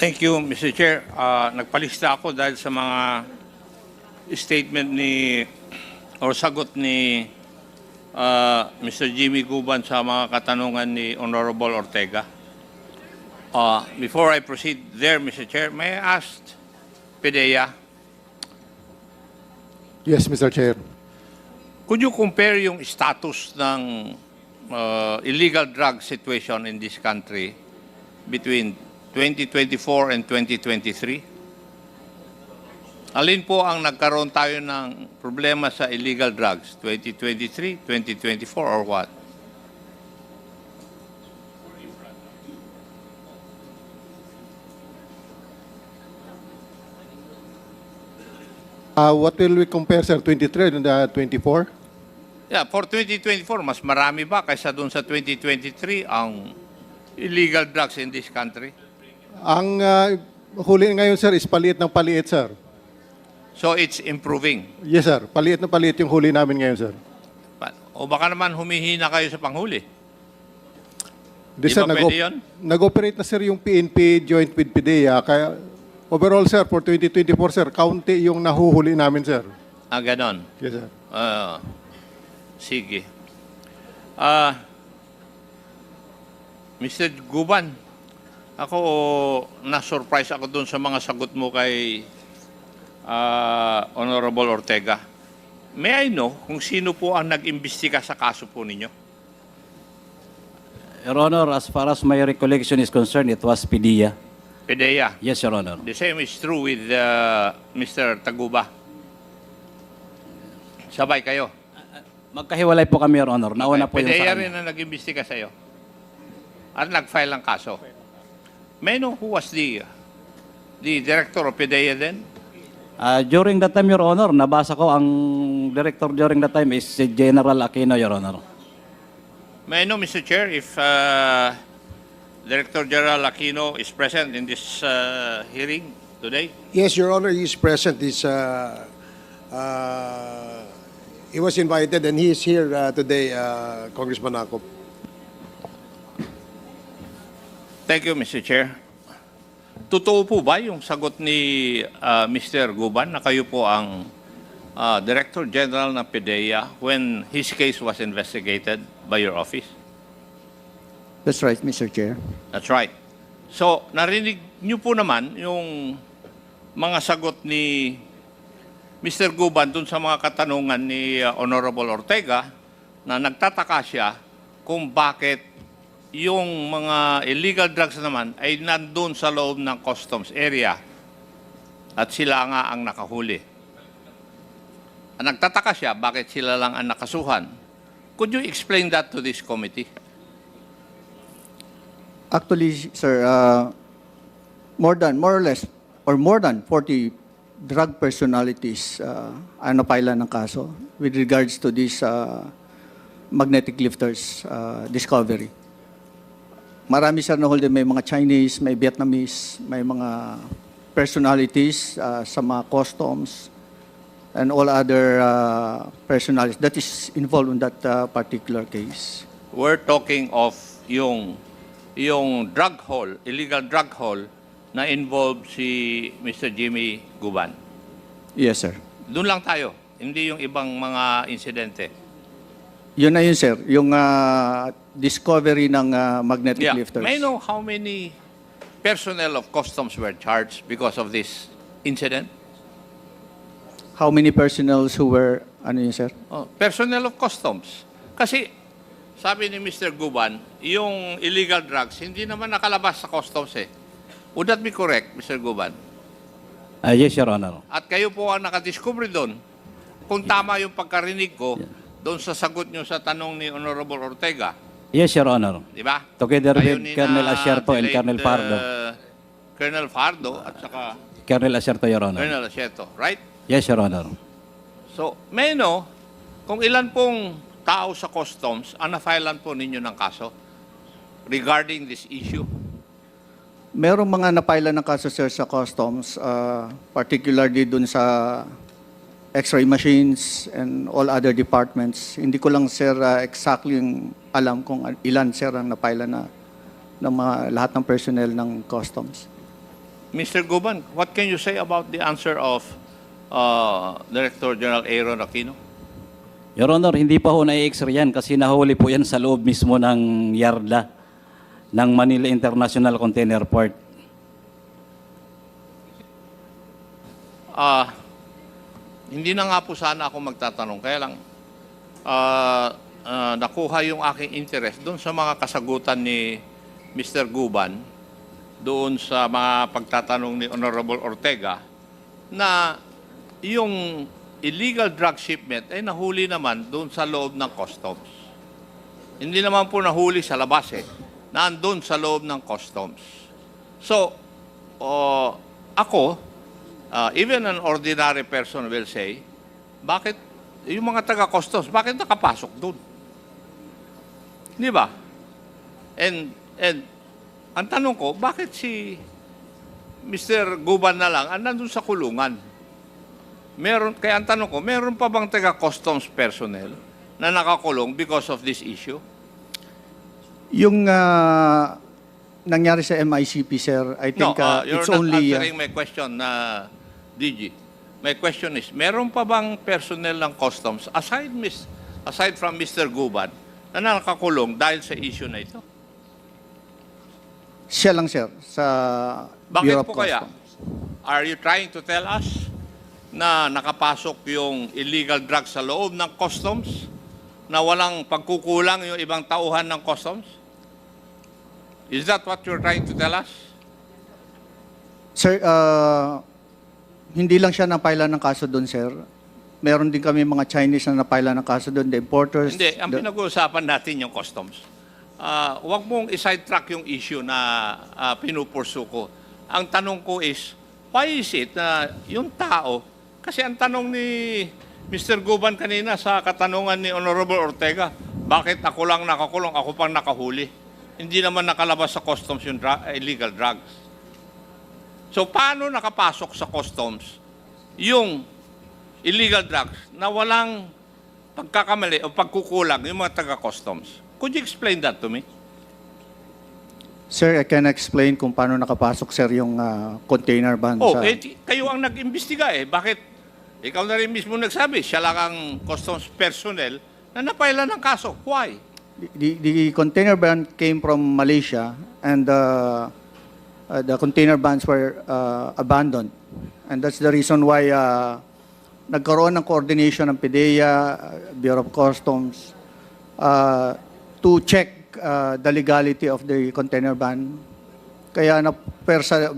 Thank you, Mr. Chair. Nagpalista ako dahil sa mga statement o sagot ni Mr. Jimmy Guban sa mga katanungan ni Honorable Ortega. Before I proceed there, Mr. Chair, may I ask PDEA, Yes, Mr. Chair. could you compare yung status ng illegal drug situation in this country between 2024 and 2023? Alin po ang nagkaroon tayo ng problema sa illegal drugs? 2023, 2024, or what? What will we compare, sir? 23 and 24? Yeah, for 2024, mas marami ba kaysa doon sa 2023 ang illegal drugs in this country? Ang huli ngayon, sir, is paliit ng paliit, sir. So it's improving. Yes, sir. Paliit na paliit yung huli namin ngayon, sir. O baka naman humihina kayo sa panghuli. Di, Di sir, ba pwede yun? nag-operate na, sir, yung PNP joint with PDEA. Kaya overall, sir, for 2024, sir, kaunti yung nahuhuli namin, sir. Ganon. Yes, sir. Sige. Mr. Guban, ako na-surprise ako doon sa mga sagot mo kay Honorable Ortega. May I know kung sino po ang nag-imbestiga sa kaso po ninyo? Your Honor, as far as my recollection is concerned, it was PDEA. PDEA. Yes, Your Honor. The same is true with Mr. Taguba. Sabay kayo. Magkahiwalay po kami, Your Honor. Nauna po yung sa PDEA kanya. rin ang nag-imbestiga sa iyo. At nag-file ng kaso. May I know who was the director of PDEA then? During that time, Your Honor, nabasa ko ang director during that time is si General Aquino, Your Honor. May I know, Mr. Chair, if Director General Aquino is present in this hearing today? Yes, Your Honor, he is present. He was invited and he is here today, Congressman Akop. Thank you, Mr. Chair. Totoo po ba yung sagot ni Mr. Guban na kayo po ang Director General ng PDEA when his case was investigated by your office? That's right, Mr. Chair. That's right. So, narinig niyo po naman yung mga sagot ni Mr. Guban dun sa mga katanungan ni Honorable Ortega na nagtataka siya kung bakit yung mga illegal drugs naman ay nandun sa loob ng customs area at sila nga ang nakahuli. Nagtataka siya bakit sila lang ang nakasuhan. Could you explain that to this committee? Actually, sir, more or less, or more than 40 drug personalities ang napailan ng kaso with regards to this magnetic lifters discovery. Marami, sir, na hold, may mga Chinese, may Vietnamese, may mga personalities sa mga customs and all other personalities that is involved in that particular case. We're talking of yung drug haul, illegal drug haul na involved si Mr. Jimmy Guban. Yes, sir. Doon lang tayo, hindi yung ibang mga insidente. Yun na yun, sir. Yung discovery ng magnetic lifters. May I know how many personnel of customs were charged because of this incident? How many personnels who were, ano yun, sir? Personnel of customs. Kasi, sabi ni Mr. Guban, yung illegal drugs, hindi naman nakalabas sa customs eh. Would that be correct, Mr. Guban? Yes, Your Honor. At kayo po ang nakadiscover doon. Kung tama yung pagkarinig ko, doon sa sagot nyo sa tanong ni Honorable Ortega. Yes, Your Honor. Di ba? Together Kayo with ni Colonel na Asierto and delayed, Colonel Pardo. Colonel Fardo at saka Colonel Asierto, Your Honor. Colonel Asierto, right? Yes, Your Honor. So, may know kung ilan pong tao sa customs ang na-filean po ninyo ng kaso regarding this issue? Merong mga napailan ng kaso, sir, sa customs, particularly dun sa X-ray machines and all other departments. Hindi ko lang, sir, exactly yung alam kung ilan, sir, ang napailan na ng mga lahat ng personnel ng customs. Mr. Guban, what can you say about the answer of Director General Aaron Aquino? Your Honor, hindi pa ho na-i-X-ray yan kasi nahuli po yan sa loob mismo ng yarda ng Manila International Container Port. Hindi na nga po sana ako magtatanong. Kaya lang, nakuha yung aking interest doon sa mga kasagutan ni Mr. Guban, doon sa mga pagtatanong ni Honorable Ortega, na yung illegal drug shipment ay nahuli naman doon sa loob ng customs. Hindi naman po nahuli sa labas nandun sa loob ng customs. So, ako, even an ordinary person will say, bakit yung mga taga-customs, bakit nakapasok doon? Di ba? And ang tanong ko, bakit si Mr. Guban na lang nandun sa kulungan? Kaya ang tanong ko, meron pa bang taga-customs personnel na nakakulong because of this issue? Yung nangyari sa MICP, sir, I think You're it's not only... answering my question, DG. My question is, meron pa bang personnel ng customs aside from Mr. Guban na nakakulong dahil sa issue na ito? siya lang, sir, sa Bakit Bureau of po kaya? Customs. Are you trying to tell us na nakapasok yung illegal drugs sa loob ng customs na walang pagkukulang yung ibang tauhan ng customs? Is that what you're trying to tell us? Sir, hindi lang siya napaila ng kaso doon, sir. Meron din kami mga Chinese na napaila ng kaso doon, the importers. Hindi, ang pinag-uusapan natin yung customs. Huwag mong isidetrack yung issue na pinupursu ko. Ang tanong ko is, why is it na yung tao, kasi ang tanong ni Mr. Guban kanina sa katanungan ni Honorable Ortega, bakit ako lang nakakulong, ako pang nakahuli? Hindi naman nakalabas sa customs yung illegal drugs. So, paano nakapasok sa customs yung illegal drugs na walang pagkakamali o pagkukulang yung mga taga-customs? Could you explain that to me? Sir, I can explain kung paano nakapasok, sir, yung container van sa... Kayo ang nag-imbestiga Bakit? Ikaw na rin mismo nagsabi, siya lang ang customs personnel na napaila ng kaso. Why? The container van came from Malaysia and the container vans were abandoned. And that's the reason why nagkaroon ng coordination ng PDEA, Bureau of Customs, to check the legality of the container van. Kaya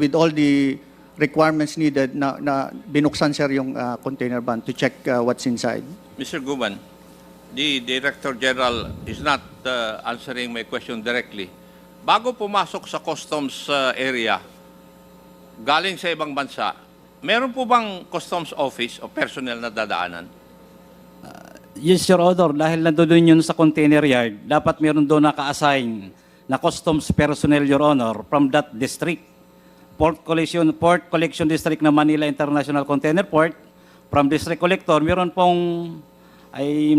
with all the requirements needed, na binuksan, sir, yung container van to check what's inside. Mr. Guban, the Director General is not answering my question directly. Bago pumasok sa customs area, galing sa ibang bansa, meron po bang customs office o personnel na dadaanan? Yes, Your Honor, dahil nandoon yun sa container yard, dapat meron doon naka-assign na customs personnel, Your Honor, from that district. Port Collection District ng Manila International Container Port, from District Collector, meron pong, I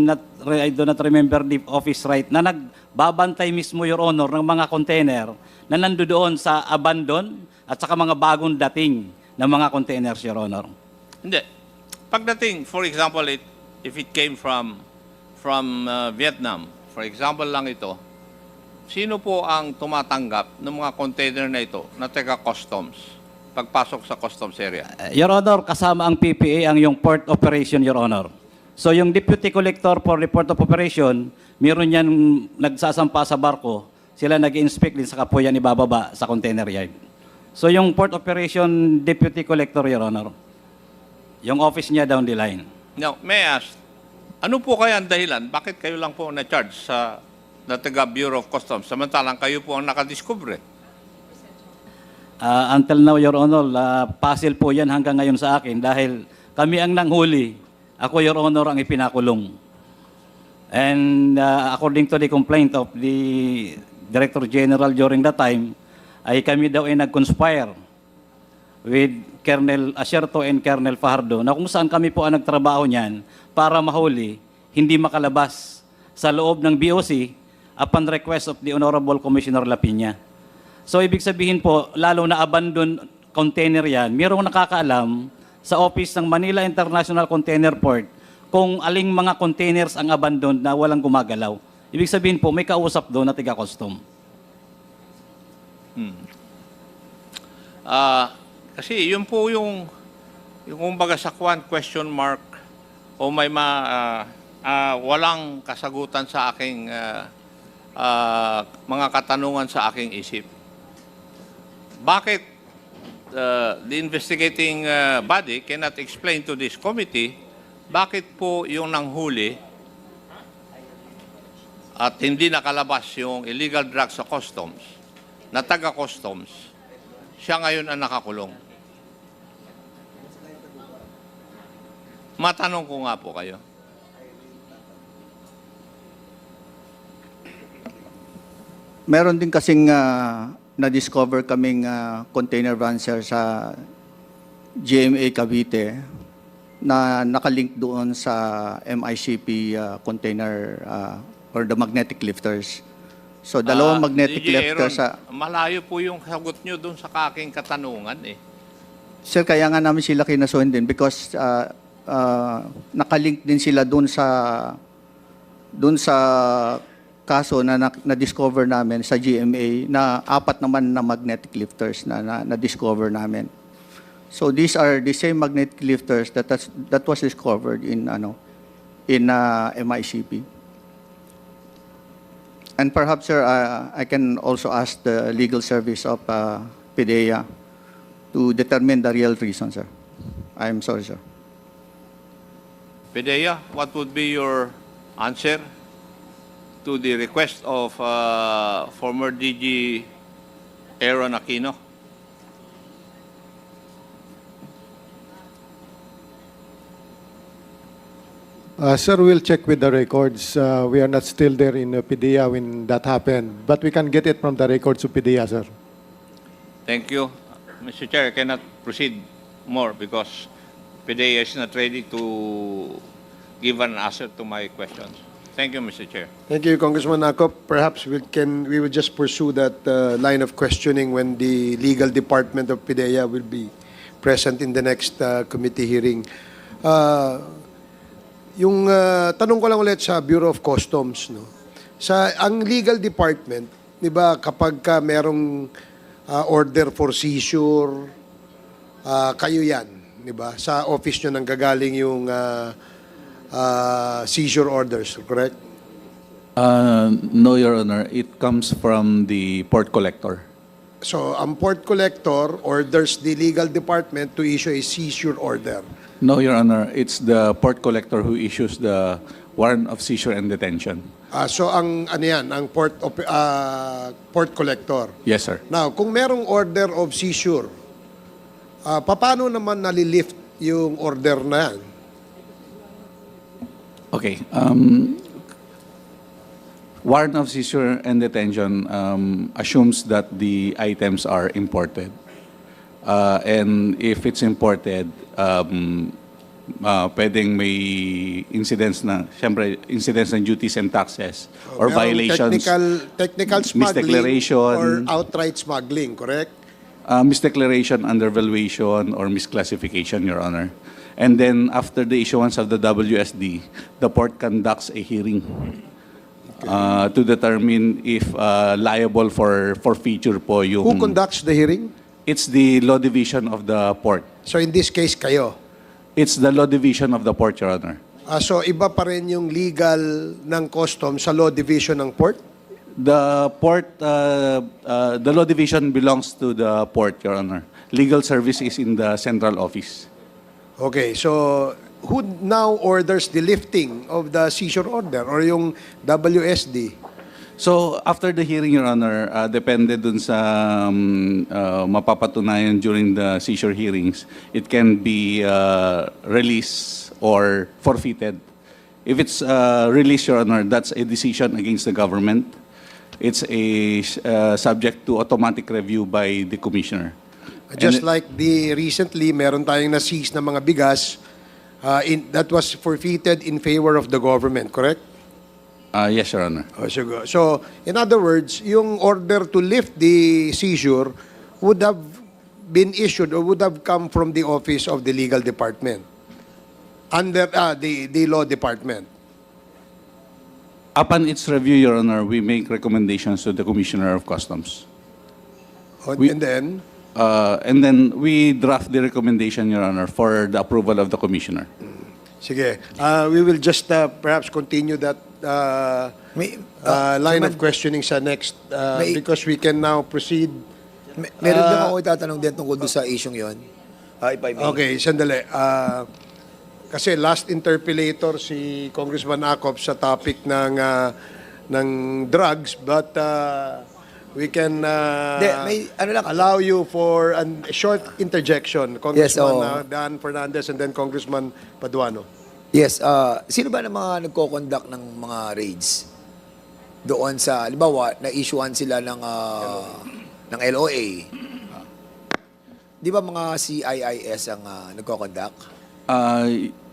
do not remember the office right, na nagbabantay mismo, Your Honor, ng mga container na nandoon sa abandon at saka mga bagong dating ng mga containers, Your Honor. Hindi. Pagdating, for example, if it came from Vietnam, for example lang ito, sino po ang tumatanggap ng mga container na ito na taga-customs pagpasok sa customs area? Your Honor, kasama ang PPA ang yung port operation, Your Honor. So yung Deputy Collector for Report of Operation, meron yan nagsasampa sa barko, sila nag-inspect din sa kapo yan ibababa sa container yard. So yung port operation Deputy Collector, Your Honor, yung office niya down the line. Now, may I ask, ano po kaya ang dahilan? Bakit kayo lang po na-charge sa taga Bureau of Customs, samantalang kayo po ang nakadiscover? Until now, Your Honor, puzzle po yan hanggang ngayon sa akin dahil kami ang nanghuli. Ako, Your Honor, ang ipinakulong. And according to the complaint of the Director General during that time, ay kami daw ay nag-conspire with Colonel Acerto and Colonel Fajardo na kung saan kami po ang nagtrabaho niyan para mahuli, hindi makalabas sa loob ng BOC upon request of the Honorable Commissioner Lapina. So ibig sabihin po, lalo na abandon container yan, mayroong nakakaalam sa office ng Manila International Container Port kung aling mga containers ang abandoned na walang gumagalaw. Ibig sabihin po, may kausap doon na tiga-custom. Kasi yun po yung kumbaga sa question mark o may walang kasagutan sa aking mga katanungan sa aking isip. Bakit the investigating body cannot explain to this committee bakit po yung nanghuli at hindi nakalabas yung illegal drugs sa customs, na taga-customs, siya ngayon ang nakakulong? Matanong ko nga po kayo. Meron din kasing na-discover kaming container van, sir, sa GMA Cavite na nakalink doon sa MICP container or the magnetic lifters. So, dalawang magnetic DJ lifters Aaron, sa... malayo po yung sagot nyo dun sa aking katanungan eh. Sir, kaya nga namin sila kinasuhin din because nakalink din sila doon sa kaso na na-discover namin sa GMA na 4 naman na magnetic lifters na discover namin. So these are the same magnetic lifters that was discovered in MICP. And perhaps, sir, I can also ask the legal service of PDEA to determine the real reason, sir. I'm sorry, sir. Pedea, what would be your answer to the request of former DG Aaron Aquino? Sir, we'll check with the records. We are not still there in PDEA when that happened, but we can get it from the records of PDEA, sir. Thank you. Mr. Chair, I cannot proceed more because PDEA is not ready to give an answer to my questions. Thank you, Mr. Chair. Thank you, Congressman Akop. Perhaps we will just pursue that line of questioning when the legal department of PIDEA will be present in the next committee hearing. Yung tanong ko lang ulit sa Bureau of Customs, no. Ang legal department, 'di ba, kapag ka merong order for seizure, kayo 'yan, 'di ba? Sa office nyo nanggagaling yung seizure orders, correct? No, Your Honor. It comes from the port collector. So, ang port collector orders the legal department to issue a seizure order. No, Your Honor. It's the port collector who issues the warrant of seizure and detention. So, ang ano yan, ang port collector. Yes, sir. Now, kung merong order of seizure, paano naman nalilift yung order na yan? Okay. Warrant of seizure and detention assumes that the items are imported. And if it's imported, pwedeng may incidents ng duties and taxes or Merong violations. technical smuggling misdeclaration. or outright smuggling, correct? Misdeclaration, undervaluation, or misclassification, Your Honor. And then after the issuance of the WSD, the port conducts a hearing to determine if liable for forfeiture po yung... Who conducts the hearing? It's the law division of the port. So, in this case, kayo. It's the law division of the port, Your Honor. So, iba pa rin yung legal ng customs sa law division ng port? The port, the law division belongs to the port, Your Honor. Legal service is in the central office. Okay, so who now orders the lifting of the seizure order or yung WSD? So after the hearing, Your Honor, depende dun sa mapapatunayan during the seizure hearings, it can be released or forfeited. If it's released, Your Honor, that's a decision against the government. It's a subject to automatic review by the commissioner. Just like recently, meron tayong na-seize na mga bigas that was forfeited in favor of the government, correct? Yes, Your Honor. So, in other words, yung order to lift the seizure would have been issued or would have come from the office of the legal department under the law department. Upon its review, Your Honor, we make recommendations to the Commissioner of Customs. We- And then, we draft the recommendation, Your Honor, for the approval of the Commissioner. sige, we will just perhaps continue that May, line of Chairman, questioning sa next because we can now proceed. meron lang ako itatanong din tungkol doon sa issue yon. If I may. Okay, sandali. Kasi last interpellator si Congressman Acop sa topic ng drugs, but we can may ano lang. allow you for a short interjection, Congressman Yes, Dan Fernandez and then Congressman Paduano. Yes, sino ba ng mga nagko-conduct ng mga raids? Doon sa, halimbawa, na-issuean sila ng LOA. Di ba mga CIIS ang nagko-conduct?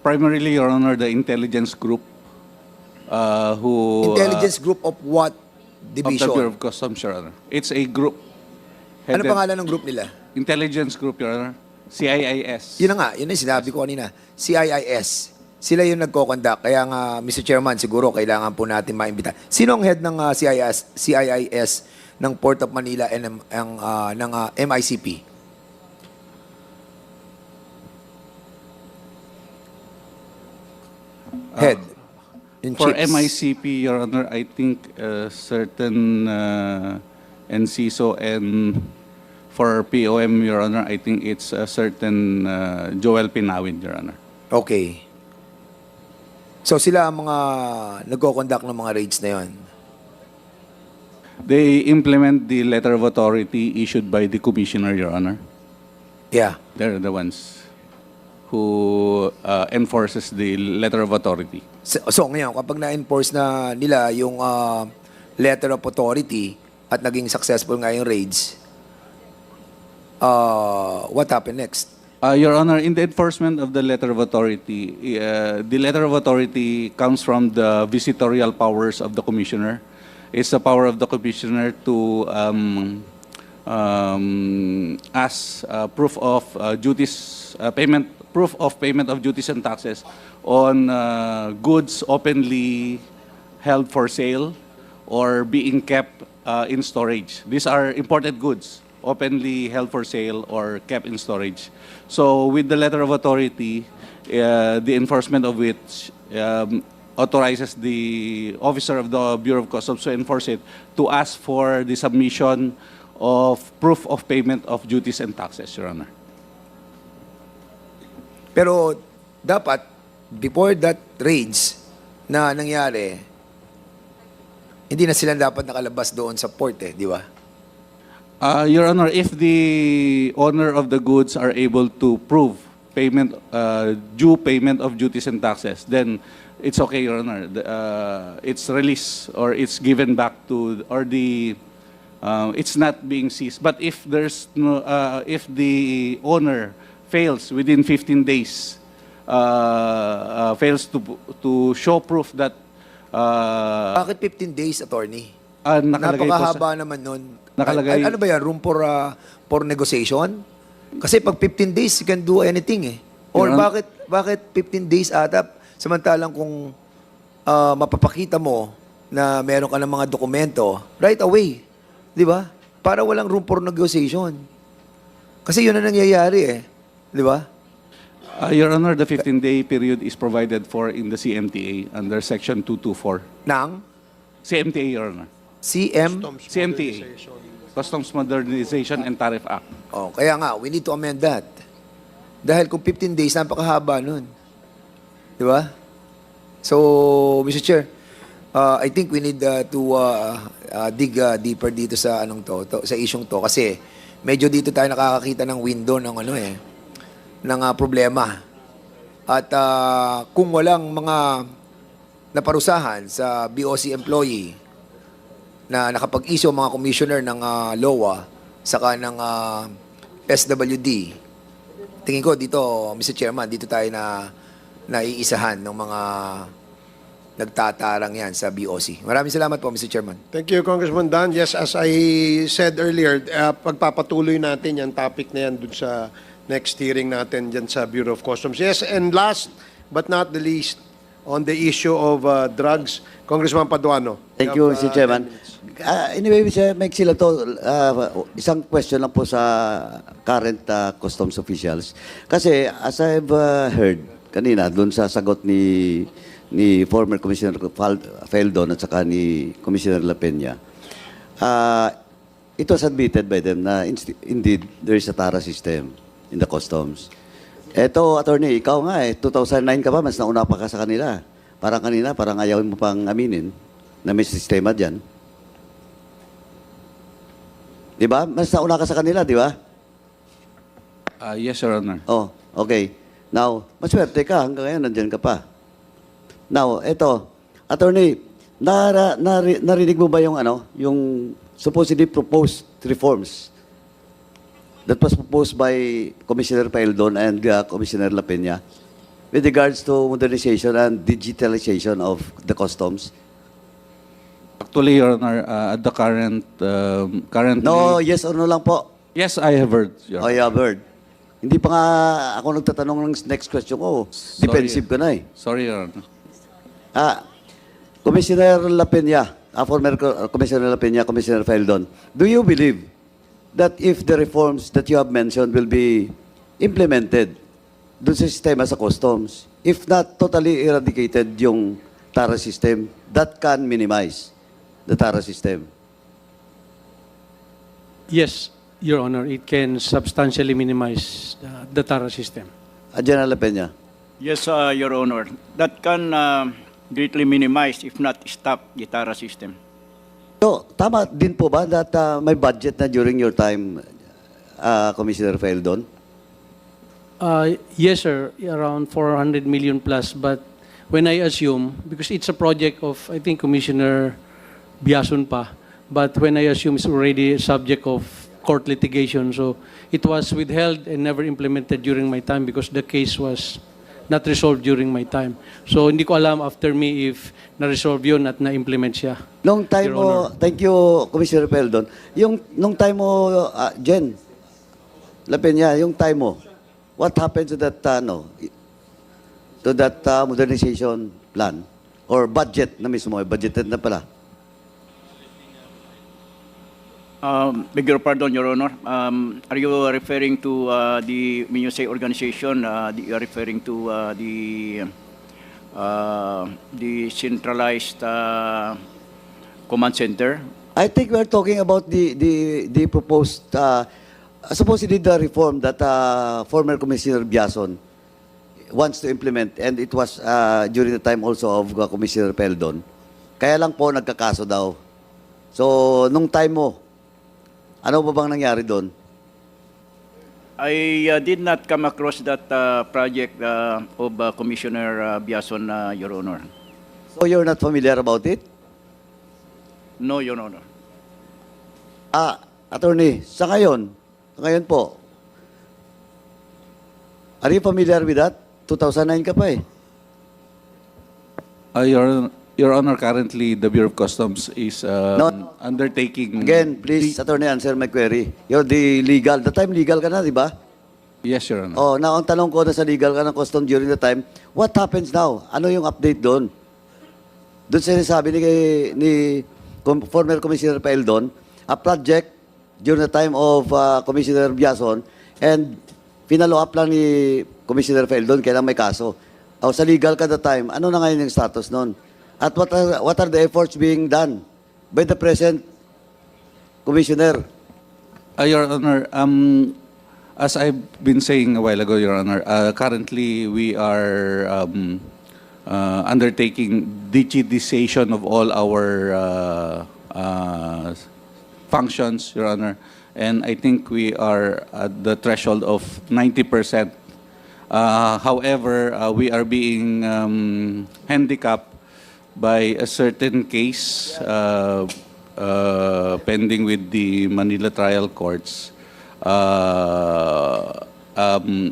Primarily, Your Honor, the intelligence group who... Intelligence group of what of the Bureau division? of Customs, Your Honor. It's a group. Ano headed- pangalan ng group nila? Intelligence group, Your Honor. CIIS. Yun na nga, yun yung sinabi ko kanina. CIIS. Sila yung nagko-conduct. Kaya nga, Mr. Chairman, siguro kailangan po natin maimbita. Sino ang head ng CIIS ng Port of Manila and ng MICP? Head. In For chiefs. MICP, Your Honor, I think certain NCISO and for POM, Your Honor, I think it's a certain Joel Pinawin, Your Honor. Okay. So sila ang mga nagko-conduct ng mga raids na yon. They implement the letter of authority issued by the Commissioner, Your Honor. Yeah. They're the ones who enforces the letter of authority. So ngayon, kapag na-enforce na nila yung letter of authority at naging successful nga yung raids, what happened next? Your Honor, in the enforcement of the letter of authority, the letter of authority comes from the visitorial powers of the Commissioner. It's the power of the Commissioner to ask proof of duties, proof of payment of duties and taxes on goods openly held for sale or being kept in storage. These are imported goods, openly held for sale or kept in storage. So with the letter of authority, the enforcement of which authorizes the officer of the Bureau of Customs to enforce it to ask for the submission of proof of payment of duties and taxes, Your Honor. Pero dapat, before that raids na nangyari, hindi na sila dapat nakalabas doon sa port di ba? Your Honor, if the owner of the goods are able to prove payment, due payment of duties and taxes, then it's okay, Your Honor. It's released or it's given back to, or it's not being seized. But if there's no, if the owner fails within 15 days, fails to show proof that Bakit 15 days, attorney? nakalagay po sa, Napakahaba naman nun. Nakalagay- Ano ba yan? Room for negotiation? Kasi pag 15 days, you can do anything Or Your Honor- bakit 15 days atap? Samantalang kung mapapakita mo na meron ka ng mga dokumento, right away. Di ba? Para walang room for negotiation. Kasi yun ang nangyayari Di ba? Your Honor, the 15-day period is provided for in the CMTA under Section 224. Nang CMTA, Your Honor. CM. CMTA, Customs Modernization and Tariff Act. Oh, kaya nga, we need to amend that. Dahil kung 15 days, napakahaba nun. Di ba? So, Mr. Chair, I think we need to dig deeper dito sa sa isyung to kasi medyo dito tayo nakakakita ng window ng ng problema. At kung walang mga naparusahan sa BOC employee na nakapag-issue mga commissioner ng LOA saka ng SWD, tingin ko dito, Mr. Chairman, dito tayo na naiisahan ng mga nagtatarang yan sa BOC. Maraming salamat po, Mr. Chairman. Thank you, Congressman Dan. Yes, as I said earlier, pagpapatuloy natin yung topic na yan dun sa next hearing natin dyan sa Bureau of Customs. Yes, and last but not the least, on the issue of drugs, Congressman Paduano. Thank You you, have, Mr. Chairman. 10 minutes. Anyway, Mr. Mike sila to, isang question lang po sa current customs officials. Kasi as I've heard kanina, doon sa sagot ni former Commissioner Feldon at saka ni Commissioner La Peña, it was admitted by them na indeed there is a TARA system in the customs. Eto, attorney, ikaw nga 2009 ka pa, mas nauna pa ka sa kanila. Parang kanina, parang ayaw mo pang aminin na may sistema dyan. Di ba? Mas nauna ka sa kanila, di ba? Yes, Your Honor. Oh, okay. Now, maswerte ka, hanggang ngayon nandyan ka pa. Now, eto, attorney, narinig mo ba yung yung supposedly proposed reforms that was proposed by Commissioner Paildon and Commissioner La Peña with regards to modernization and digitalization of the customs? Actually, Your Honor, at the currently... No, yes or no lang po. Yes, I have heard, Your Oh, Honor. yeah, Bird. Hindi pa nga ako nagtatanong ng next question ko. Defensive ka na eh. Sorry, Your Honor. Commissioner La Peña, former Commissioner La Peña, Commissioner Feldon, do you believe that if the reforms that you have mentioned will be implemented dun sa sistema sa customs, if not totally eradicated yung TARA system, that can minimize the TARA system? Yes, Your Honor, it can substantially minimize the TARA system. General La Peña. Yes, Your Honor. That can greatly minimize, if not stop, the TARA system. So, tama din po ba that may budget na during your time, Commissioner Feldon? Yes, sir, around 400 million plus. But when I assume, because it's a project of, I think, Commissioner Biason pa, but when I assume it's already subject of court litigation, so it was withheld and never implemented during my time because the case was not resolved during my time. So hindi ko alam after me if na-resolve yun at na-implement siya. Nung time Your mo, Honor. thank you, Commissioner Feldon, nung time mo, Jen, La Peña, yung time mo, what happened to that, modernization plan? Or budget na mismo, budgeted na pala? Beg your pardon, Your Honor. Are you referring to when you say organization, you are referring to the centralized command center? I think we're talking about the proposed, supposedly the reform that former Commissioner Biason wants to implement, and it was during the time also of Commissioner Peldon. Kaya lang po nagkakaso daw. So, nung time mo, ano ba bang nangyari doon? I did not come across that project of Commissioner Biason, Your Honor. So, you're not familiar about it? No, Your Honor. Attorney, sa ngayon po, are you familiar with that? 2009 ka pa eh. Your Honor, currently the Bureau of Customs is No. undertaking... Again, please, attorney, answer my query. You're the legal. The time legal ka na, di ba? Yes, Your Honor. Oh, now ang tanong ko na sa legal ka ng custom during the time, what happens now? Ano yung update doon? Doon sinasabi ni former Commissioner Paildon, a project during the time of Commissioner Biason, and pinalo up lang ni Commissioner Paildon, kailang may kaso. O sa legal ka the time, ano na ngayon yung status noon? At what are the efforts being done by the present Commissioner? Your Honor, as I've been saying a while ago, Your Honor, currently we are undertaking digitization of all our functions, Your Honor, and I think we are at the threshold of 90%. However, we are being handicapped by a certain case pending with the Manila trial courts,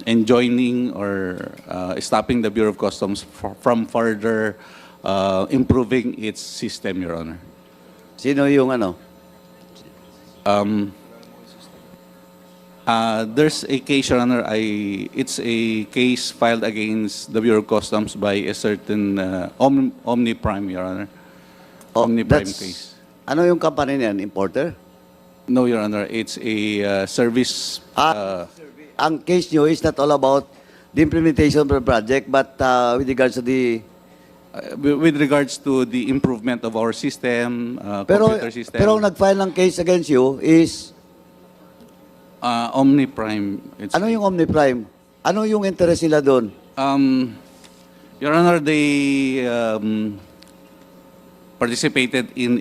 enjoining or stopping the Bureau of Customs from further improving its system, Your Honor. Sino yung ano? There's a case, Your Honor. It's a case filed against the Bureau of Customs by a certain Omniprime, Your Honor. Omniprime case. Ano yung company niyan? Importer? No, Your Honor. It's a service. Ang case nyo is not all about the implementation of the project, but with regards to the... With regards to the improvement of our system, Pero, computer system. pero ang nag-file ng case against you is... Omniprime. Ano yung Omniprime? Ano yung interest nila doon? Your Honor, they participated in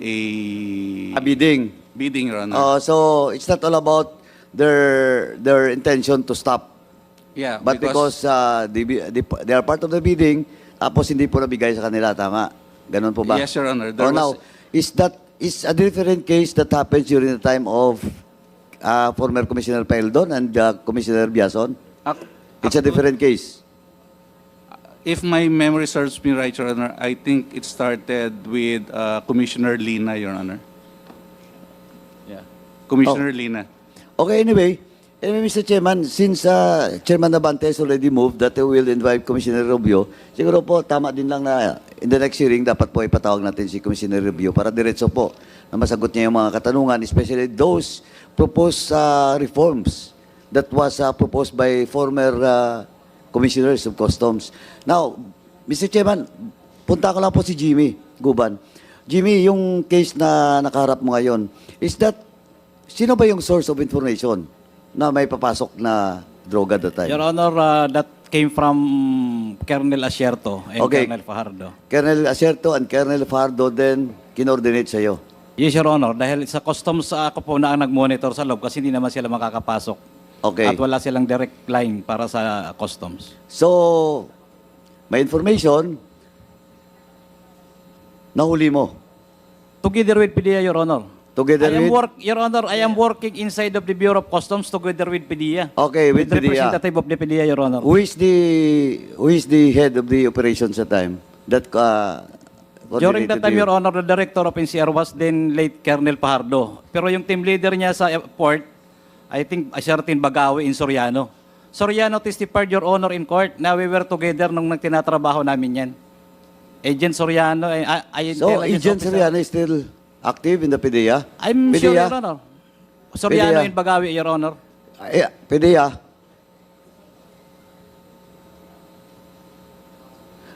A bidding. bidding, Your Honor. So it's not all about their intention to stop. Yeah, But because they are part of the bidding, tapos hindi po nabigay sa kanila, tama? Ganon po ba? Yes, Your Honor. Or now, is a different case that happens during the time of former Commissioner Paildon and Commissioner Biason? It's a different case. If my memory serves me right, Your Honor, I think it started with Commissioner Lina, Your Honor. Yeah. Commissioner Lina. Okay, anyway, Mr. Chairman, since Chairman Navantes already moved that we will invite Commissioner Rubio, siguro po tama din lang na in the next hearing dapat po ipatawag natin si Commissioner Rubio para diretso po na masagot niya yung mga katanungan, especially those proposed reforms that was proposed by former commissioners of customs. Now, Mr. Chairman, punta ko lang po si Jimmy Guban. Jimmy, yung case na nakaharap mo ngayon, is that, sino ba yung source of information na may papasok na droga that time? Your Honor, that came from Colonel Asierto and Okay. Colonel Fajardo. Colonel Acerto and Colonel Fardo then kinordinate sa'yo. Yes, Your Honor. Dahil sa customs ako po na ang nag-monitor sa loob kasi hindi naman sila makakapasok. Okay. At wala silang direct line para sa customs. So, may information, nahuli mo. Together with PDEA, Your Honor. Together with? Your Honor, I am working inside of the Bureau of Customs together with PDEA. Okay, with PDEA. representative of the PDEA, Your Honor. Who is the head of the operations at time? That During that coordinated time, you? Your Honor, the director of NCR was then late Colonel Fajardo. Pero yung team leader niya sa port, I think a certain Bagawi in Soriano. Soriano testified, Your Honor, in court na we were together nung nagtinatrabaho namin yan. Agent Soriano, So, Agent Soriano is still active in the PDEA? I'm sure, PDEA? Your Honor. Soriano PDEA. in Bagawi, Your Honor. PDEA?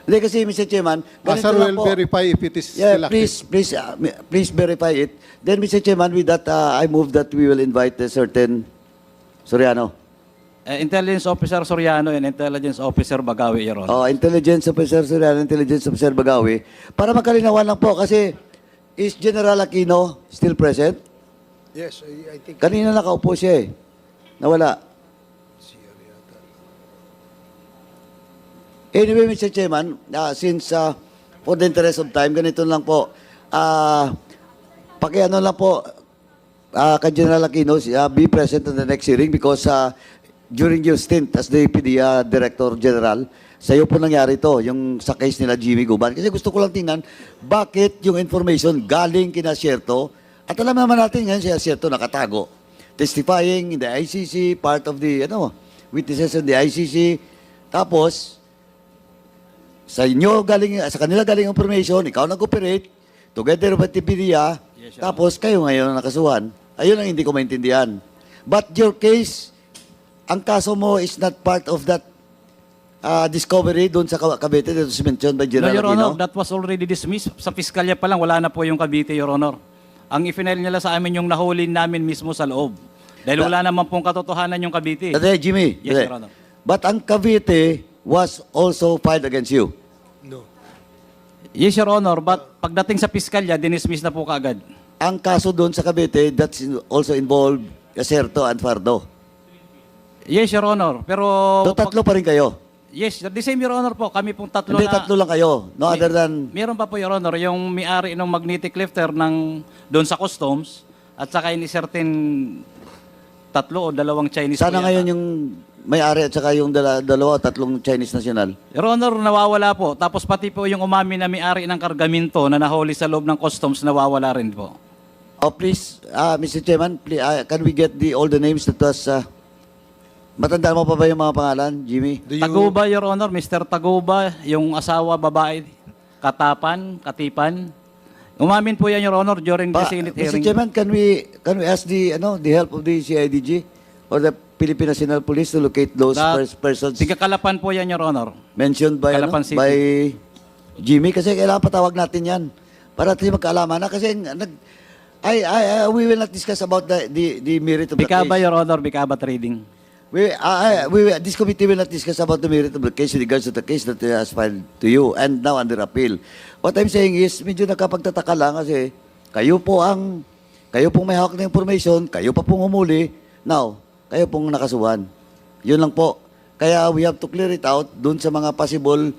Hindi kasi, Mr. Chairman, ganito Sir, lang will po. verify if it is Yeah, still active. please verify it. Then, Mr. Chairman, with that, I move that we will invite a certain Soriano. Intelligence Officer Soriano and Intelligence Officer Bagawi, Your Honor. Intelligence Officer Soriano, Intelligence Officer Bagawi. Para magkalinawan lang po, kasi is General Aquino still present? Yes, I think... Kanina nakaupo siya eh. Nawala. Anyway, Mr. Chairman, since for the interest of time, ganito lang po. Pakiano lang po, kay General Aquino, be present in the next hearing because during your stint as the PDEA Director General, sa iyo po nangyari to, yung sa case nila Jimmy Guban. Kasi gusto ko lang tingnan, bakit yung information galing kina Sierto, at alam naman natin ngayon si Sierto nakatago. Testifying in the ICC, part of the, witnesses in the ICC. Tapos, sa inyo galing, sa kanila galing information, ikaw nag-operate, together with the PDEA, tapos kayo ngayon ang nakasuhan. Ayun ang hindi ko maintindihan. But your case, ang kaso mo is not part of that discovery doon sa Cavite that was mentioned by No, General Your Aquino? Honor, that was already dismissed. Sa piskalya pa lang, wala na po yung Cavite, Your Honor. Ang ifinail nila sa amin yung nahuli namin mismo sa loob. Dahil wala naman pong katotohanan yung Cavite. Dati, Jimmy. Yes, dati. Your Honor. But ang Cavite was also filed against you. No. Yes, Your Honor, but pagdating sa piskalya, dinismiss na po kaagad. Ang kaso doon sa Cavite, that's also involved Acerto and Fardo. Yes, Your Honor, pero... So, tatlo pa rin kayo. Yes, the same, Your Honor po. Kami pong tatlo Hindi, na... tatlo lang kayo. No other than... Meron pa po, Your Honor, yung may-ari ng magnetic lifter ng doon sa customs at saka yung certain tatlo o dalawang Chinese Sana po yata. ngayon yung may-ari at saka yung dalawa o tatlong Chinese national. Your Honor, nawawala po. Tapos pati po yung umamin na may-ari ng kargamento na nahuli sa loob ng customs, nawawala rin po. Oh, please, Mr. Chairman, please, can we get all the names that was... matandaan mo pa ba yung mga pangalan, Jimmy? Taguba, Your Honor, Mr. Taguba, yung asawa, babae, Katipan. Umamin po yan, Your Honor, during the Senate Mr. hearing. Chairman, can we ask the help of the CIDG or the Philippine National Police to locate those persons Tigakalapan po yan, Your Honor. mentioned by Calapan City. by Jimmy? Kasi kailangan patawag natin yan para at least magkaalaman na kasi we will not discuss about the merit of the Bikaba, case. Your Honor, Bikaba Trading. This committee will not discuss about the merit of the case in regards to the case that has filed to you and now under appeal. What I'm saying is, medyo nakapagtataka lang kasi kayo pong may hawak na information, kayo pa pong humuli, now, kayo pong nakasuhan. Yun lang po. Kaya we have to clear it out dun sa mga possible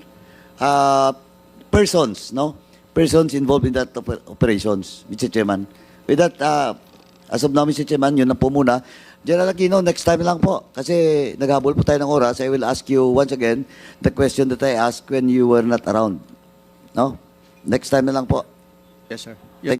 persons, no? Persons involved in that operations, Mr. Chairman. With that, as of now, Mr. Chairman, yun lang po muna. General Aquino, next time lang po. Kasi naghabol po tayo ng oras. I will ask you once again the question that I asked when you were not around. No? Next time na lang po. Yes, sir.